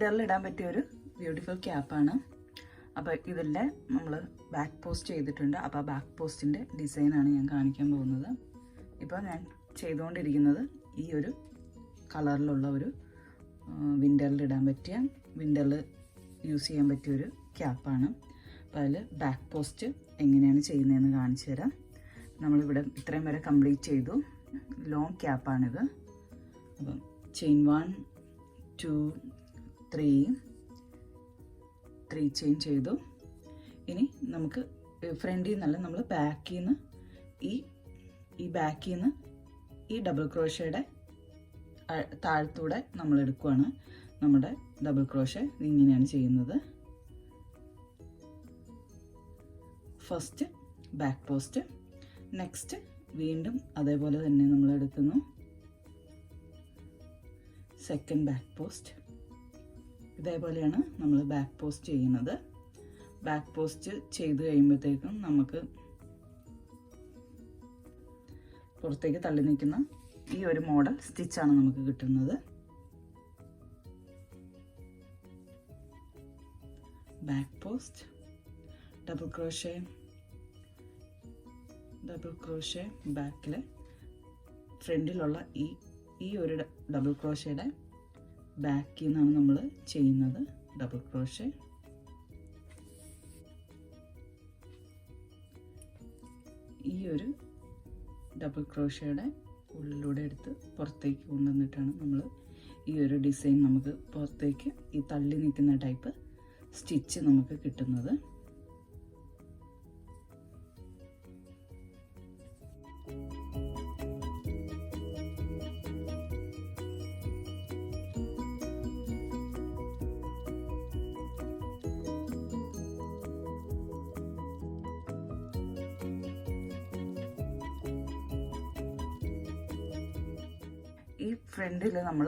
വിൻ്ററിൽ ഇടാൻ പറ്റിയ ഒരു ബ്യൂട്ടിഫുൾ ക്യാപ്പാണ്. അപ്പോൾ ഇതിൻ്റെ നമ്മൾ ബാക്ക് പോസ്റ്റ് ചെയ്തിട്ടുണ്ട്. അപ്പോൾ ആ ബാക്ക് പോസ്റ്റിൻ്റെ ഡിസൈനാണ് ഞാൻ കാണിക്കാൻ പോകുന്നത്. ഇപ്പോൾ ഞാൻ ചെയ്തുകൊണ്ടിരിക്കുന്നത് ഈ ഒരു കളറിലുള്ള ഒരു വിൻ്ററിൽ ഇടാൻ പറ്റിയ, വിൻ്ററിൽ യൂസ് ചെയ്യാൻ പറ്റിയ ഒരു ക്യാപ്പാണ്. അപ്പോൾ അതിൽ ബാക്ക് പോസ്റ്റ് എങ്ങനെയാണ് ചെയ്യുന്നതെന്ന് കാണിച്ചു തരാം. നമ്മളിവിടെ ഇത്രയും വരെ കംപ്ലീറ്റ് ചെയ്തു. ലോങ് ക്യാപ്പാണിത്. അപ്പം ചെയിൻ 1 2 3 ചെയിൻ ചെയ്തു. ഇനി നമുക്ക് ഫ്രണ്ടിൽ നിന്നല്ല, നമ്മൾ ബാക്കിൽ നിന്ന് ഈ ബാക്കിൽ നിന്ന് ഈ ഡബിൾ ക്രോഷയുടെ താഴത്തൂടെ നമ്മൾ എടുക്കുകയാണ്. നമ്മുടെ ഡബിൾ ക്രോഷേ ഇങ്ങനെയാണ് ചെയ്യുന്നത്. ഫസ്റ്റ് ബാക്ക് പോസ്റ്റ്, നെക്സ്റ്റ് വീണ്ടും അതേപോലെ തന്നെ നമ്മൾ എടുക്കുന്നു. Second back post. ഇതേപോലെയാണ് നമ്മൾ ബാക്ക് പോസ്റ്റ് ചെയ്യുന്നത്. ബാക്ക് പോസ്റ്റ് ചെയ്ത് കഴിയുമ്പോഴത്തേക്കും നമുക്ക് പുറത്തേക്ക് തള്ളി നിൽക്കുന്ന ഈ ഒരു മോഡൽ സ്റ്റിച്ചാണ് നമുക്ക് കിട്ടുന്നത്. ബാക്ക് പോസ്റ്റ്, ഡബിൾ ക്രോഷേ ബാക്കിലെ ഫ്രണ്ടിലുള്ള ഈ ഒരു ഡബിൾ ക്രോഷയുടെ ബാക്കിൽ നിന്നാണ് നമ്മൾ ചെയ്യുന്നത്. ഡബിൾ ക്രോഷേ, ഈ ഒരു ഡബിൾ ക്രോഷയുടെ ഉള്ളിലൂടെ എടുത്ത് പുറത്തേക്ക് കൊണ്ടുവന്നിട്ടാണ് നമ്മൾ ഈ ഒരു ഡിസൈൻ നമുക്ക് പുറത്തേക്ക് ഈ തള്ളി നിൽക്കുന്ന ടൈപ്പ് സ്റ്റിച്ച് നമുക്ക് കിട്ടുന്നത്. ഈ ഫ്രണ്ടിൽ നമ്മൾ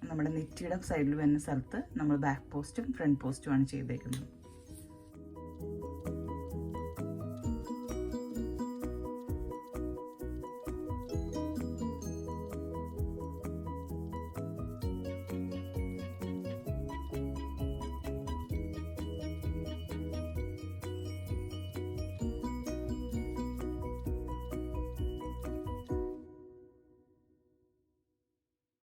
നമ്മുടെ നെറ്റിയുടെ സൈഡിൽ വരുന്ന സ്ഥലത്ത് നമ്മൾ ബാക്ക് പോസ്റ്റും ഫ്രണ്ട് പോസ്റ്റുമാണ് ചെയ്തേക്കുന്നത്.